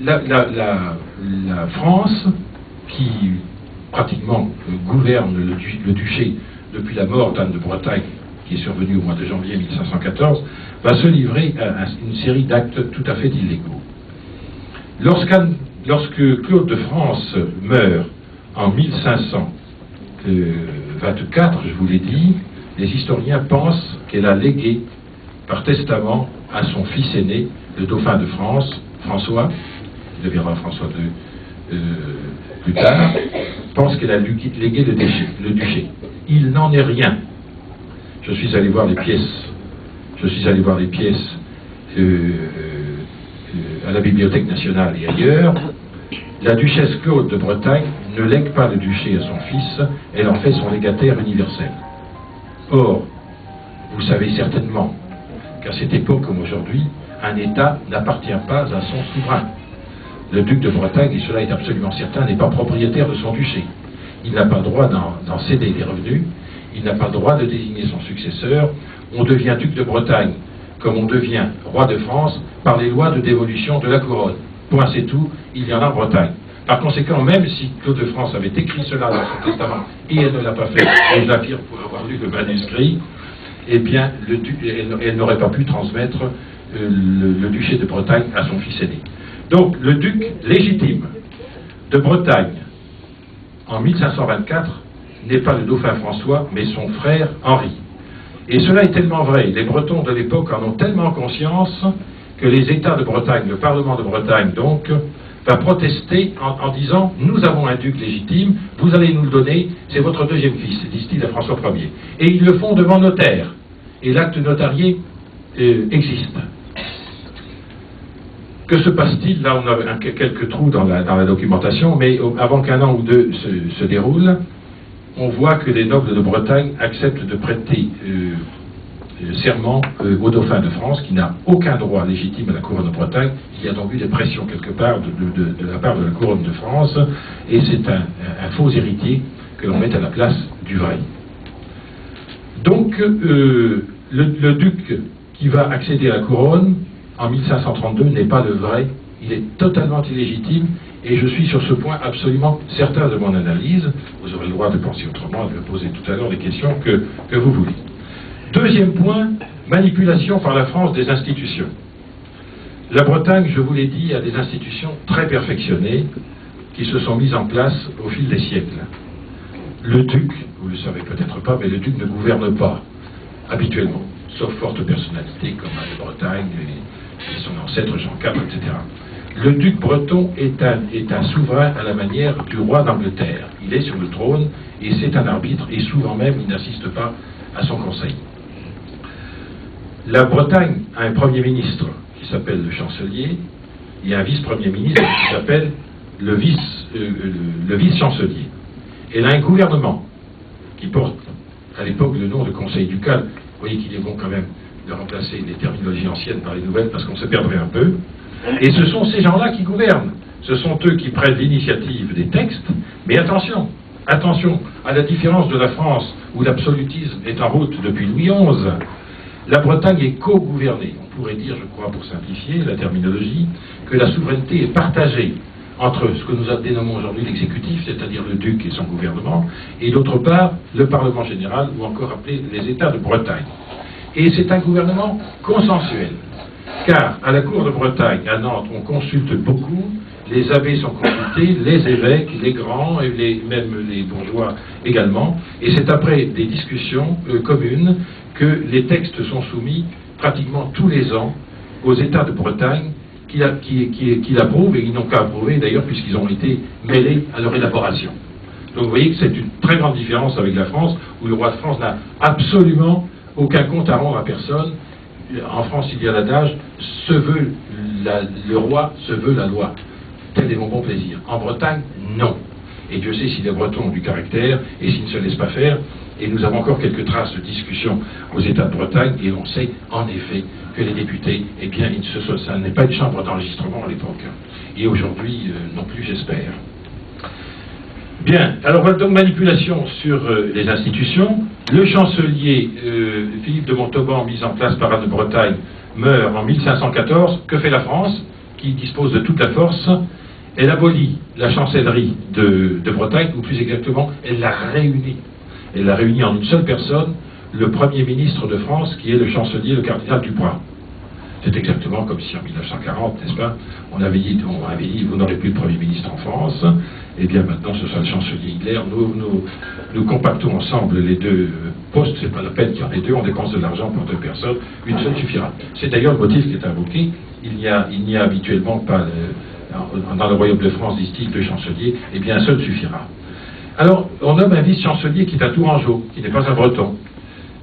la France, qui pratiquement gouverne le duché depuis la mort d'Anne de Bretagne, qui est survenue au mois de janvier 1514, va se livrer à une série d'actes tout à fait illégaux. Lorsque Claude de France meurt en 1524, je vous l'ai dit, les historiens pensent qu'elle a légué par testament à son fils aîné, le dauphin de France, François, qui deviendra François II plus tard, pense qu'elle a légué le duché. Il n'en est rien. Je suis allé voir les pièces. À la Bibliothèque nationale et ailleurs. La duchesse Claude de Bretagne ne lègue pas le duché à son fils, elle en fait son légataire universel. Or, vous savez certainement qu'à cette époque comme aujourd'hui, un État n'appartient pas à son souverain. Le duc de Bretagne, et cela est absolument certain, n'est pas propriétaire de son duché. Il n'a pas le droit d'en céder les revenus, il n'a pas le droit de désigner son successeur. On devient duc de Bretagne, comme on devient roi de France, par les lois de dévolution de la couronne. Point, c'est tout, il y en a en Bretagne. Par conséquent, même si Claude de France avait écrit cela dans son testament, et elle ne l'a pas fait, et je l'affirme pour avoir lu le manuscrit, eh bien, elle n'aurait pas pu transmettre le duché de Bretagne à son fils aîné. Donc, le duc légitime de Bretagne, en 1524, n'est pas le dauphin François, mais son frère Henri. Et cela est tellement vrai, les Bretons de l'époque en ont tellement conscience que les États de Bretagne, le Parlement de Bretagne donc, va protester en disant « Nous avons un duc légitime, vous allez nous le donner, c'est votre deuxième fils », disent-ils à François Ier. Et ils le font devant notaire. Et l'acte notarié existe. Que se passe-t-il? Là, on a quelques trous dans la documentation, mais avant qu'un an ou deux se déroule, on voit que les nobles de Bretagne acceptent de prêter serment au dauphin de France, qui n'a aucun droit légitime à la couronne de Bretagne. Il y a donc eu des pressions quelque part de la part de la couronne de France, et c'est un faux héritier que l'on met à la place du vrai. Donc, le duc qui va accéder à la couronne en 1532 n'est pas le vrai, il est totalement illégitime, et je suis sur ce point absolument certain de mon analyse. Vous aurez le droit de penser autrement, de me poser tout à l'heure les questions que vous voulez. Deuxième point, manipulation par la France des institutions. La Bretagne, je vous l'ai dit, a des institutions très perfectionnées qui se sont mises en place au fil des siècles. Le duc, vous ne le savez peut-être pas, mais le duc ne gouverne pas habituellement, sauf forte personnalité comme Anne de Bretagne et son ancêtre Jean IV, etc. Le duc breton est un souverain à la manière du roi d'Angleterre. Il est sur le trône et c'est un arbitre, et souvent même il n'assiste pas à son conseil. La Bretagne a un premier ministre qui s'appelle le chancelier et un vice-premier ministre qui s'appelle le vice-chancelier. Elle a un gouvernement qui porte à l'époque le nom de conseil ducal. Vous voyez qu'il est bon quand même de remplacer les terminologies anciennes par les nouvelles parce qu'on se perdrait un peu. Et ce sont ces gens-là qui gouvernent. Ce sont eux qui prennent l'initiative des textes. Mais attention, attention, à la différence de la France où l'absolutisme est en route depuis Louis XI, la Bretagne est co-gouvernée. On pourrait dire, je crois, pour simplifier la terminologie, que la souveraineté est partagée entre ce que nous dénommons aujourd'hui l'exécutif, c'est-à-dire le duc et son gouvernement, et d'autre part, le Parlement général, ou encore appelé les États de Bretagne. Et c'est un gouvernement consensuel. Car à la cour de Bretagne, à Nantes, on consulte beaucoup, les abbés sont consultés, les évêques, les grands, et même les bourgeois également, et c'est après des discussions communes que les textes sont soumis pratiquement tous les ans aux États de Bretagne qui l'approuvent, et ils n'ont qu'à approuver d'ailleurs puisqu'ils ont été mêlés à leur élaboration. Donc vous voyez que c'est une très grande différence avec la France, où le roi de France n'a absolument aucun compte à rendre à personne. En France, il y a l'adage « le roi se veut la loi ». Tel est mon bon plaisir. En Bretagne, non. Et Dieu sait si les Bretons ont du caractère et s'ils ne se laissent pas faire. Et nous avons encore quelques traces de discussion aux États de Bretagne, et on sait en effet que les députés, eh bien, ça n'est pas une chambre d'enregistrement à l'époque. Et aujourd'hui, non plus, j'espère. Bien, alors voilà donc manipulation sur les institutions. Le chancelier Philippe de Montauban, mis en place par Anne de Bretagne, meurt en 1514. Que fait la France? qui dispose de toute la force, elle abolit la chancellerie de Bretagne, ou plus exactement, elle l'a réunie. Elle l'a réunie en une seule personne, le Premier ministre de France, qui est le chancelier, le cardinal Duprat. C'est exactement comme si en 1940, n'est-ce pas, on avait dit, vous n'aurez plus de Premier ministre en France, et bien maintenant ce sera le chancelier Hitler. Nous compactons ensemble les deux postes, c'est pas la peine qu'il y en ait deux, on dépense de l'argent pour deux personnes, une seule suffira. C'est d'ailleurs le motif qui est invoqué. Il n'y a habituellement pas, dans le royaume de France, disent-ils, deux chanceliers, et bien un seul suffira. Alors, on nomme un vice-chancelier qui est un Tourangeau, qui n'est pas un Breton,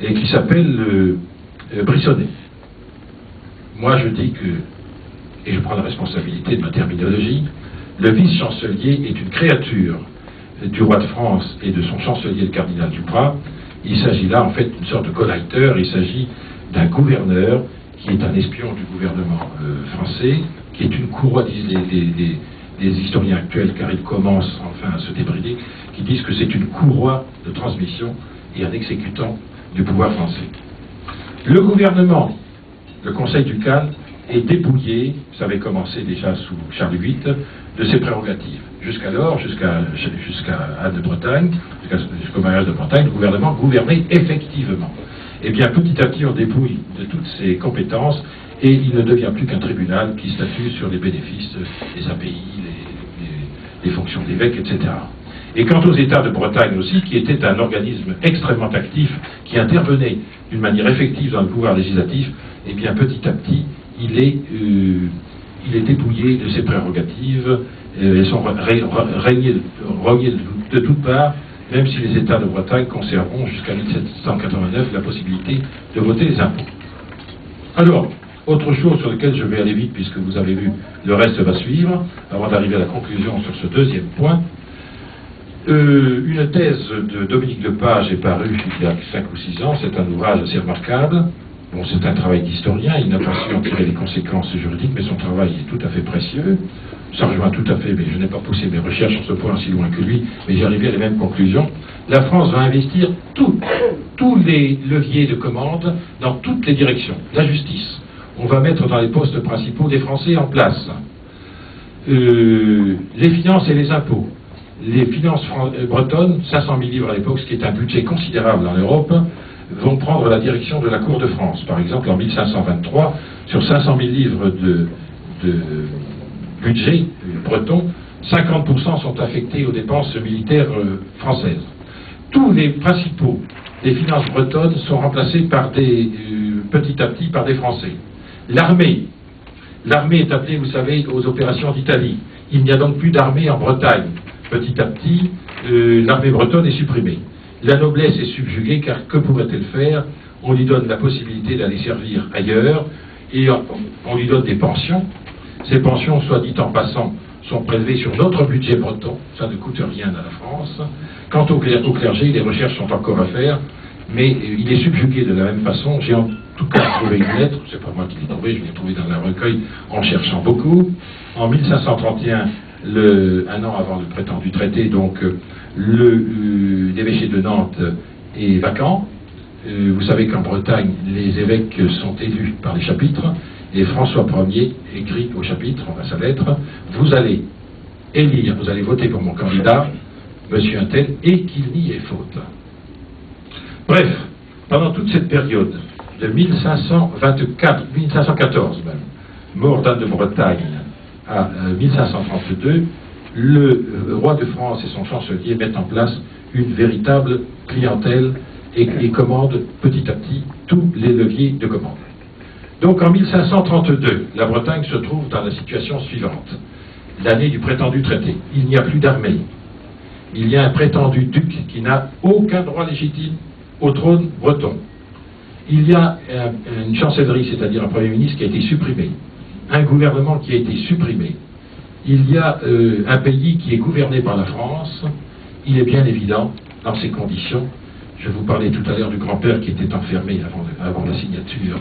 et qui s'appelle Brissonnet. Moi, je dis que, et je prends la responsabilité de ma terminologie, le vice-chancelier est une créature du roi de France et de son chancelier, le cardinal Duprat. Il s'agit là, en fait, d'une sorte de collateur. Il s'agit d'un gouverneur qui est un espion du gouvernement français, qui est une courroie, disent les historiens actuels, car ils commencent enfin à se débrider, qui disent que c'est une courroie de transmission et un exécutant du pouvoir français. Le gouvernement, le Conseil ducal, est dépouillé, ça avait commencé déjà sous Charles VIII, de ses prérogatives. Jusqu'alors, jusqu'à Anne de Bretagne, jusqu'au mariage de Bretagne, le gouvernement gouvernait effectivement. Eh bien, petit à petit, on dépouille de toutes ses compétences et il ne devient plus qu'un tribunal qui statue sur les bénéfices des abbayes, les fonctions d'évêque, etc. Et quant aux États de Bretagne aussi, qui était un organisme extrêmement actif, qui intervenait d'une manière effective dans le pouvoir législatif, eh bien, petit à petit, il est dépouillé de ses prérogatives, elles sont reniées de toutes parts, même si les États de Bretagne conserveront jusqu'à 1789 la possibilité de voter les impôts. Alors, autre chose sur laquelle je vais aller vite, puisque vous avez vu, le reste va suivre, avant d'arriver à la conclusion sur ce deuxième point. Une thèse de Dominique Lepage est parue il y a 5 ou 6 ans, c'est un ouvrage assez remarquable. Bon, c'est un travail d'historien, il n'a pas su en tirer les conséquences juridiques, mais son travail est tout à fait précieux. Ça rejoint tout à fait, mais je n'ai pas poussé mes recherches sur ce point si loin que lui, mais j'ai arrivé à les mêmes conclusions. La France va investir tous les leviers de commande dans toutes les directions. La justice, on va mettre dans les postes principaux des Français en place. Les finances et les impôts. Les finances bretonnes, 500 000 livres à l'époque, ce qui est un budget considérable en Europe, vont prendre la direction de la Cour de France. Par exemple, en 1523, sur 500 000 livres de budget breton, 50% sont affectés aux dépenses militaires françaises. Tous les principaux des finances bretonnes sont remplacés par petit à petit par des Français. L'armée est appelée, vous savez, aux opérations d'Italie. Il n'y a donc plus d'armée en Bretagne. Petit à petit, l'armée bretonne est supprimée. La noblesse est subjuguée, car que pourrait-elle faire? On lui donne la possibilité d'aller servir ailleurs, et on lui donne des pensions. Ces pensions, soit dit en passant, sont prélevées sur notre budget breton, ça ne coûte rien à la France. Quant au clergé, les recherches sont encore à faire, mais il est subjugué de la même façon. J'ai en tout cas trouvé une lettre, c'est pas moi qui l'ai trouvée, je l'ai trouvée dans un recueil en cherchant beaucoup. En 1531, un an avant le prétendu traité, donc l'évêché de Nantes est vacant. Vous savez qu'en Bretagne, les évêques sont élus par les chapitres, et François Ier écrit au chapitre, on a sa lettre, vous allez élire, vous allez voter pour mon candidat, monsieur Untel, et qu'il n'y ait faute. Bref, pendant toute cette période, de 1514 même, mort d'Anne de Bretagne, à 1532, le roi de France et son chancelier mettent en place une véritable clientèle et commandent petit à petit tous les leviers de commande. Donc en 1532, la Bretagne se trouve dans la situation suivante. L'année du prétendu traité. Il n'y a plus d'armée. Il y a un prétendu duc qui n'a aucun droit légitime au trône breton. Il y a une chancellerie, c'est-à-dire un Premier ministre qui a été supprimé. Un gouvernement qui a été supprimé. Il y a un pays qui est gouverné par la France. Il est bien évident, dans ces conditions, je vous parlais tout à l'heure du grand-père qui était enfermé avant la signature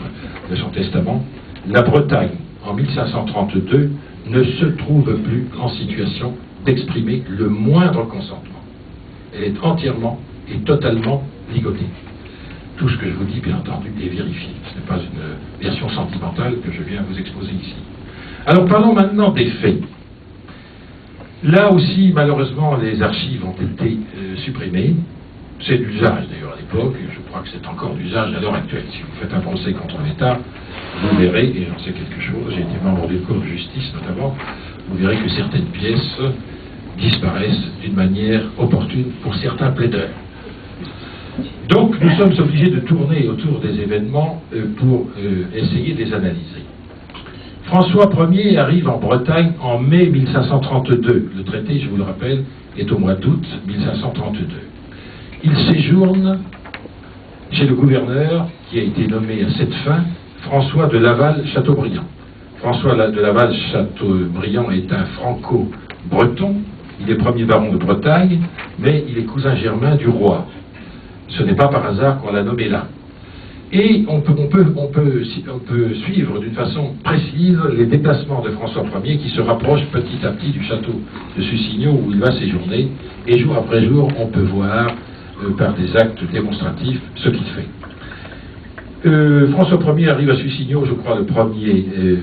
de son testament, la Bretagne, en 1532, ne se trouve plus en situation d'exprimer le moindre consentement. Elle est entièrement et totalement ligotée. Tout ce que je vous dis, bien entendu, est vérifié. Ce n'est pas une version sentimentale que je viens vous exposer ici. Alors parlons maintenant des faits. Là aussi, malheureusement, les archives ont été supprimées. C'est d'usage d'ailleurs à l'époque, et je crois que c'est encore d'usage à l'heure actuelle. Si vous faites un procès contre l'État, vous verrez, et j'en sais quelque chose, j'ai été membre du Cour de justice notamment, vous verrez que certaines pièces disparaissent d'une manière opportune pour certains plaideurs. Donc nous sommes obligés de tourner autour des événements pour essayer de les analyser. François Ier arrive en Bretagne en mai 1532. Le traité, je vous le rappelle, est au mois d'août 1532. Il séjourne chez le gouverneur qui a été nommé à cette fin, François de Laval-Chateaubriand. François de Laval-Chateaubriand est un franco-breton, il est premier baron de Bretagne, mais il est cousin germain du roi. Ce n'est pas par hasard qu'on l'a nommé là. Et on peut suivre d'une façon précise les déplacements de François Ier qui se rapprochent petit à petit du château de Sussigno où il va séjourner, et jour après jour on peut voir par des actes démonstratifs ce qu'il fait. François Ier arrive à Sussigno, je crois, le 1er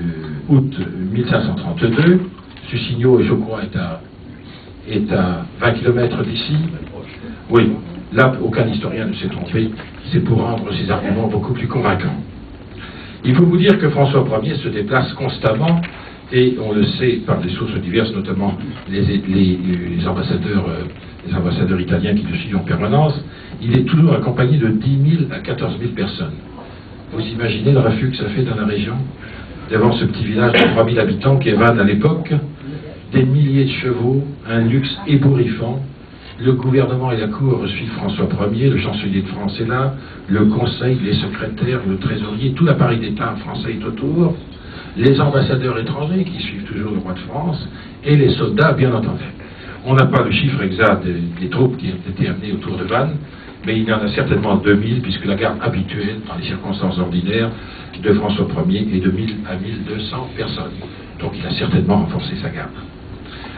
août 1532. Sussigno, je crois, est à 20 km d'ici. Oui, là, aucun historien ne s'est trompé. C'est pour rendre ses arguments beaucoup plus convaincants. Il faut vous dire que François Ier se déplace constamment, et on le sait par des sources diverses, notamment les ambassadeurs italiens qui le suivent en permanence. Il est toujours accompagné de 10 000 à 14 000 personnes. Vous imaginez le refus que ça fait dans la région d'avoir ce petit village de 3 000 habitants qui est Vannes à l'époque, des milliers de chevaux, un luxe ébouriffant. Le gouvernement et la cour suivent François Ier, le chancelier de France est là, le conseil, les secrétaires, le trésorier, tout l'appareil d'État français est autour, les ambassadeurs étrangers qui suivent toujours le roi de France, et les soldats, bien entendu. On n'a pas le chiffre exact des troupes qui ont été amenées autour de Vannes, mais il y en a certainement 2000, puisque la garde habituelle, dans les circonstances ordinaires, de François Ier est de 1000 à 1200 personnes. Donc il a certainement renforcé sa garde.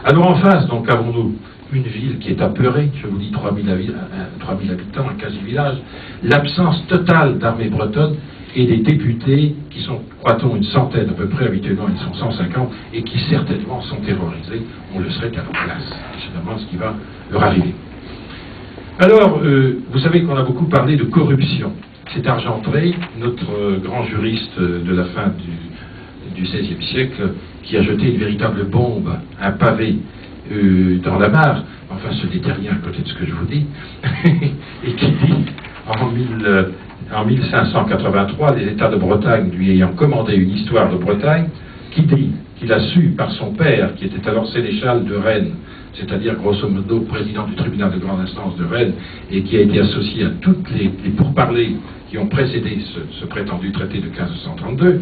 Alors en face, donc, avons-nous une ville qui est apeurée, je vous dis 3000 habitants, un quasi-village, l'absence totale d'armée bretonne et des députés qui sont, croit-on, une centaine à peu près, habituellement ils sont 150, et qui certainement sont terrorisés, on le serait à leur place. Je demande ce qui va leur arriver. Alors, vous savez qu'on a beaucoup parlé de corruption. C'est Argentré, notre grand juriste de la fin du XVIe siècle, qui a jeté une véritable bombe, un pavé, dans la mare, enfin ce n'était rien à côté de ce que je vous dis, et qui dit, en 1583, les États de Bretagne lui ayant commandé une histoire de Bretagne, qui dit qu'il a su par son père, qui était alors sénéchal de Rennes, c'est-à-dire grosso modo président du tribunal de grande instance de Rennes, et qui a été associé à toutes les pourparlers qui ont précédé ce prétendu traité de 1532,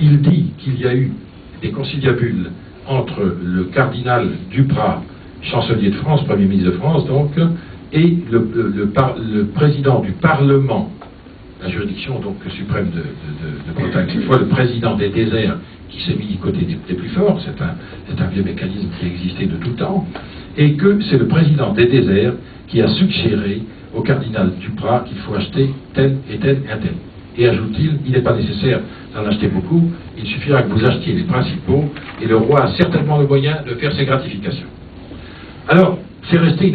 il dit qu'il y a eu des conciliabules entre le cardinal Duprat, chancelier de France, premier ministre de France donc, et le président du Parlement, la juridiction donc suprême de Bretagne, cette fois le président des déserts, qui s'est mis du côté des plus forts, c'est un vieux mécanisme qui existait de tout temps, et que c'est le président des déserts qui a suggéré au cardinal Duprat qu'il faut acheter tel et tel et tel. Et ajoute-t-il, il n'est pas nécessaire d'en acheter beaucoup, il suffira que vous achetiez les principaux, et le roi a certainement le moyen de faire ses gratifications. Alors, c'est resté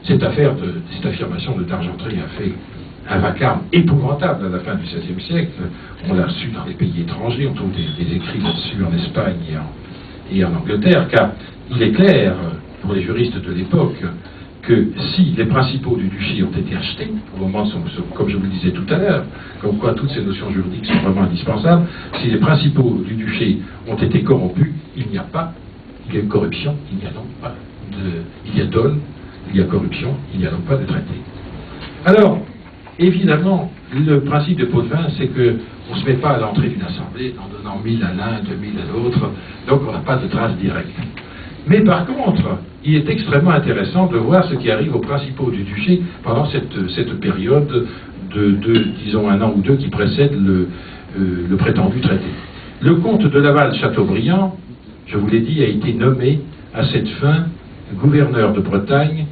cette affirmation de D'Argentré a fait un vacarme épouvantable à la fin du XVIe siècle. On l'a reçu dans les pays étrangers, on trouve des écrits là-dessus en Espagne et en Angleterre, car il est clair, pour les juristes de l'époque, que si les principaux du duché ont été achetés, au moment de comme je vous le disais tout à l'heure, comme quoi toutes ces notions juridiques sont vraiment indispensables, si les principaux du duché ont été corrompus, il y a eu corruption, il n'y a donc pas il y a dol, il y a corruption, il n'y a donc pas de traité. Alors, évidemment, le principe de pot de vin, c'est qu'on ne se met pas à l'entrée d'une assemblée en donnant 1000 à l'un, 2000 à l'autre, donc on n'a pas de trace directe. Mais par contre, il est extrêmement intéressant de voir ce qui arrive aux principaux du duché pendant cette période disons, un an ou deux qui précède le prétendu traité. Le comte de Laval-Chateaubriand, je vous l'ai dit, a été nommé à cette fin gouverneur de Bretagne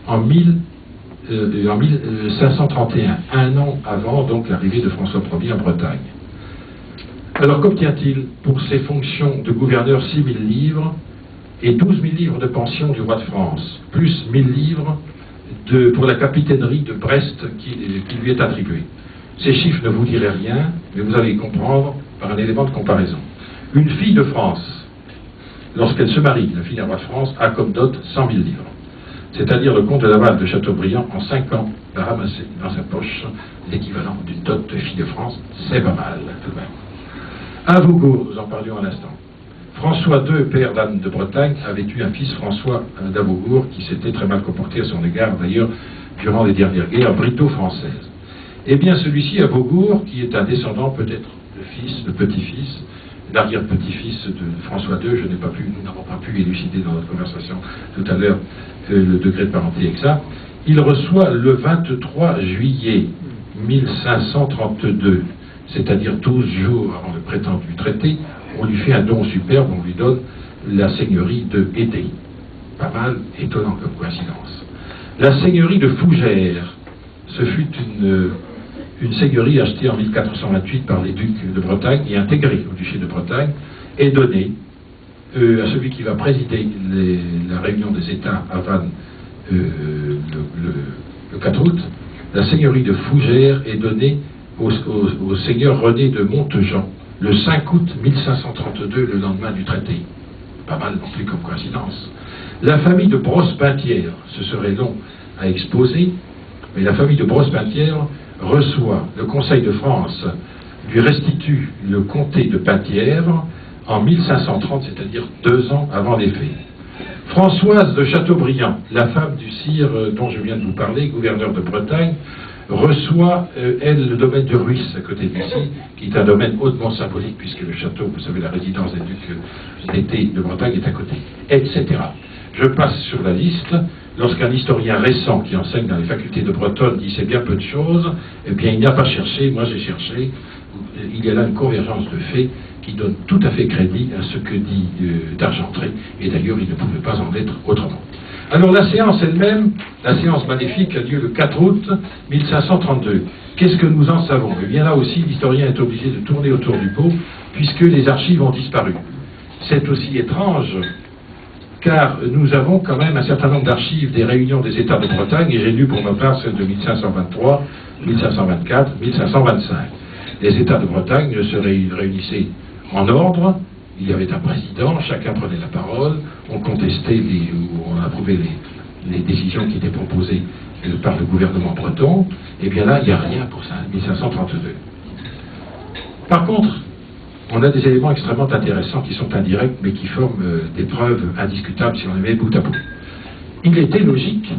en 1531, un an avant donc l'arrivée de François Ier en Bretagne. Alors qu'obtient-il pour ses fonctions de gouverneur 6 000 livres et 12 000 livres de pension du roi de France, plus 1 000 livres pour la capitainerie de Brest qui lui est attribuée. Ces chiffres ne vous diraient rien, mais vous allez comprendre par un élément de comparaison. Une fille de France, lorsqu'elle se marie, la fille d'un roi de France, a comme dot 100 000 livres. C'est-à-dire le comte de Laval de Chateaubriand, en 5 ans, a ramassé dans sa poche l'équivalent d'une dot de fille de France. C'est pas mal, tout de même. À Vaugour, nous en parlions un instant. François II, père d'Anne de Bretagne, avait eu un fils, François d'Avaugour, qui s'était très mal comporté à son égard, d'ailleurs, durant les dernières guerres brito-françaises. Eh bien, celui-ci, Avaugour, qui est un descendant, peut-être, de fils, de petit-fils, l'arrière-petit-fils de François II, nous n'avons pas pu élucider dans notre conversation tout à l'heure le degré de parenté exact, il reçoit le 23 juillet 1532, c'est-à-dire 12 jours avant le prétendu traité, on lui fait un don superbe, on lui donne la seigneurie de Hédé. Pas mal, étonnant comme coïncidence. La seigneurie de Fougères, ce fut une seigneurie achetée en 1428 par les ducs de Bretagne et intégrée au duché de Bretagne, est donnée à celui qui va présider la réunion des États à Vannes le 4 août. La seigneurie de Fougères est donnée au seigneur René de Montejean le 5 août 1532, le lendemain du traité. Pas mal non plus comme coïncidence. La famille de Brosse-Pintière, ce serait long à exposer, mais la famille de Brosse-Pintière reçoit le Conseil de France, lui restitue le comté de Pintière en 1530, c'est-à-dire 2 ans avant les faits. Françoise de Chateaubriand, la femme du sire dont je viens de vous parler, gouverneur de Bretagne, reçoit, elle, le domaine de Ruisse, à côté d'ici, qui est un domaine hautement symbolique, puisque le château, vous savez, la résidence des ducs d'été de Bretagne est à côté, etc. Je passe sur la liste. Lorsqu'un historien récent qui enseigne dans les facultés de Bretonne dit c'est bien peu de choses, eh bien il n'a pas cherché, moi j'ai cherché, il y a là une convergence de faits qui donne tout à fait crédit à ce que dit d'Argentré, et d'ailleurs il ne pouvait pas en être autrement. Alors la séance elle-même, la séance magnifique, a lieu le 4 août 1532. Qu'est-ce que nous en savons? Eh bien là aussi, l'historien est obligé de tourner autour du pot, puisque les archives ont disparu. C'est aussi étrange, car nous avons quand même un certain nombre d'archives des réunions des États de Bretagne, et j'ai lu pour ma part celles de 1523, 1524, 1525. Les États de Bretagne se réunissaient en ordre, il y avait un président, chacun prenait la parole, on contestait ou on approuvait les décisions qui étaient proposées par le gouvernement breton. Et bien là, il n'y a rien pour ça, 1532. Par contre, on a des éléments extrêmement intéressants qui sont indirects, mais qui forment des preuves indiscutables si on les met bout à bout. Il était logique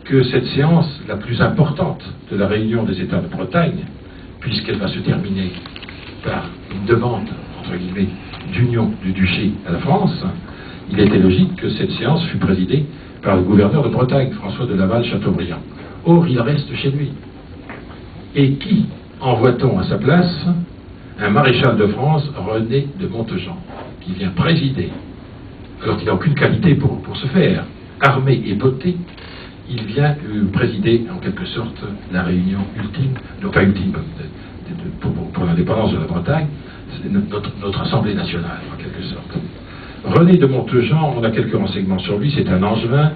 que cette séance, la plus importante de la réunion des États de Bretagne, puisqu'elle va se terminer par une demande, entre guillemets, d'union du duché à la France, il était logique que cette séance fût présidée par le gouverneur de Bretagne, François de Laval-Chateaubriand. Or, il reste chez lui. Et qui envoie-t-on à sa place? Un maréchal de France, René de Montejean, qui vient présider, alors qu'il n'a aucune qualité pour se faire, armé et botté, il vient présider en quelque sorte la réunion ultime, non pas ultime, pour l'indépendance de la Bretagne, c'est notre Assemblée nationale, en quelque sorte. René de Montejean, on a quelques renseignements sur lui, c'est un Angevin,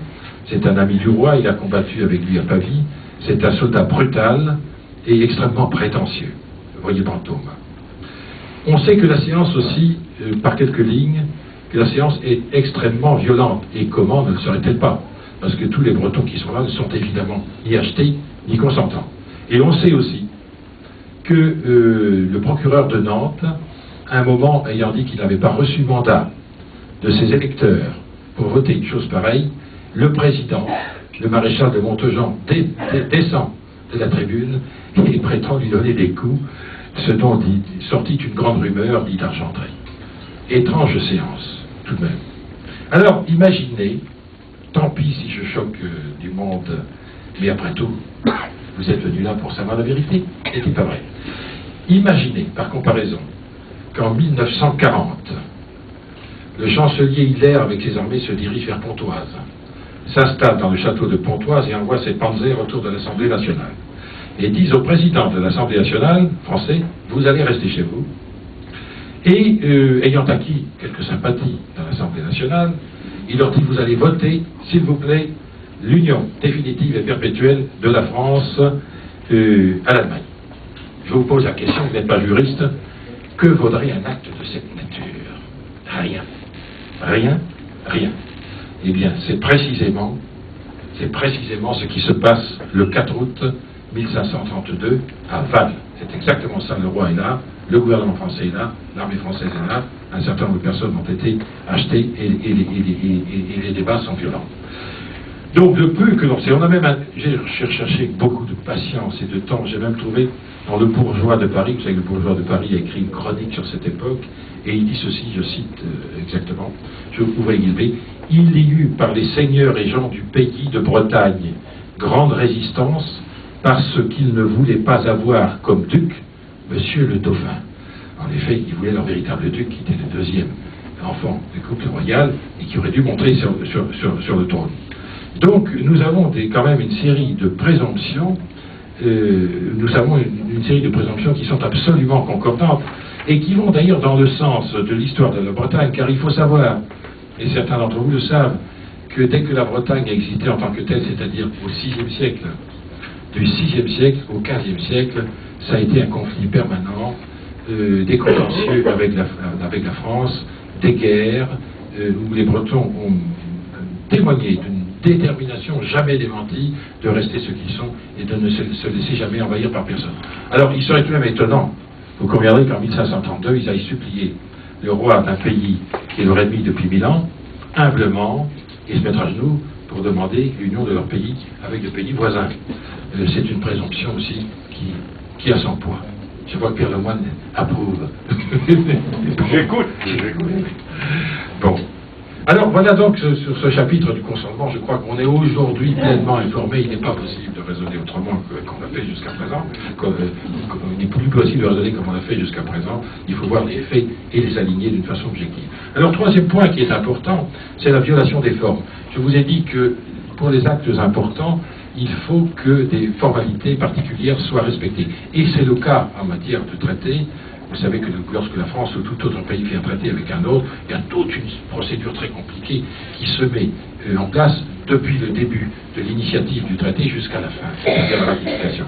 c'est un ami du roi, il a combattu avec lui à Pavie, c'est un soldat brutal et extrêmement prétentieux. Vous voyez Brantôme. On sait que la séance aussi, par quelques lignes, que la séance est extrêmement violente. Et comment ne le serait-elle pas? Parce que tous les Bretons qui sont là ne sont évidemment ni achetés, ni consentants. Et on sait aussi que le procureur de Nantes, à un moment ayant dit qu'il n'avait pas reçu mandat de ses électeurs pour voter une chose pareille, le président, le maréchal de Montejean, descend de la tribune et prétend lui donner des coups, ce dont sortit une grande rumeur, dit Argentré. Étrange séance, tout de même. Alors, imaginez, tant pis si je choque du monde, mais après tout, vous êtes venus là pour savoir la vérité, n'est-il pas vrai? Imaginez, par comparaison, qu'en 1940, le chancelier Hitler, avec ses armées, se dirige vers Pontoise, s'installe dans le château de Pontoise et envoie ses panzers autour de l'Assemblée nationale. Et disent au président de l'Assemblée nationale, français, vous allez rester chez vous, Et ayant acquis quelques sympathies dans l'Assemblée nationale, il leur dit: vous allez voter, s'il vous plaît, l'union définitive et perpétuelle de la France à l'Allemagne. Je vous pose la question, vous n'êtes pas juriste, que vaudrait un acte de cette nature? Rien. Rien, rien. Eh bien, c'est précisément ce qui se passe le 4 août 1532 à Vannes. C'est exactement ça, le roi est là, le gouvernement français est là, l'armée française est là, un certain nombre de personnes ont été achetées et les débats sont violents. Donc le peu que l'on sait, j'ai recherché beaucoup de patience et de temps, j'ai même trouvé dans le Bourgeois de Paris, vous savez que le Bourgeois de Paris a écrit une chronique sur cette époque, et il dit ceci, je cite exactement, je vous ouvre les guillemets: il y eut par les seigneurs et gens du pays de Bretagne grande résistance parce qu'ils ne voulaient pas avoir comme duc Monsieur le Dauphin. En effet, ils voulaient leur véritable duc, qui était le deuxième enfant du couple royal et qui aurait dû monter sur le trône. Donc nous avons quand même une série de présomptions, une série de présomptions qui sont absolument concordantes et qui vont d'ailleurs dans le sens de l'histoire de la Bretagne, car il faut savoir, et certains d'entre vous le savent, que dès que la Bretagne a existé en tant que telle, c'est-à-dire au VIe siècle, du VIe siècle au XVe siècle, ça a été un conflit permanent, des contentieux avec la France, des guerres, où les Bretons ont témoigné d'une détermination jamais démentie de rester ce qu'ils sont et de ne se laisser jamais envahir par personne. Alors il serait tout de même étonnant, vous conviendrez qu'en 1532, ils aillent supplier le roi d'un pays qui est leur ennemi depuis 1000 ans, humblement, et se mettre à genoux pour demander l'union de leur pays avec le pays voisin. C'est une présomption aussi qui a son poids. Je vois que Pierre Lemoine approuve. J'écoute. Bon. Alors voilà donc sur ce chapitre du consentement, je crois qu'on est aujourd'hui pleinement informé. Il n'est pas possible de raisonner autrement qu'on l'a fait jusqu'à présent. Il n'est plus possible de raisonner comme on l'a fait jusqu'à présent. Il faut voir les faits et les aligner d'une façon objective. Alors troisième point qui est important, c'est la violation des formes. Je vous ai dit que pour les actes importants, il faut que des formalités particulières soient respectées. Et c'est le cas en matière de traité. Vous savez que lorsque la France ou tout autre pays fait un traité avec un autre, il y a toute une procédure très compliquée qui se met en place depuis le début de l'initiative du traité jusqu'à la fin, c'est-à-dire la ratification.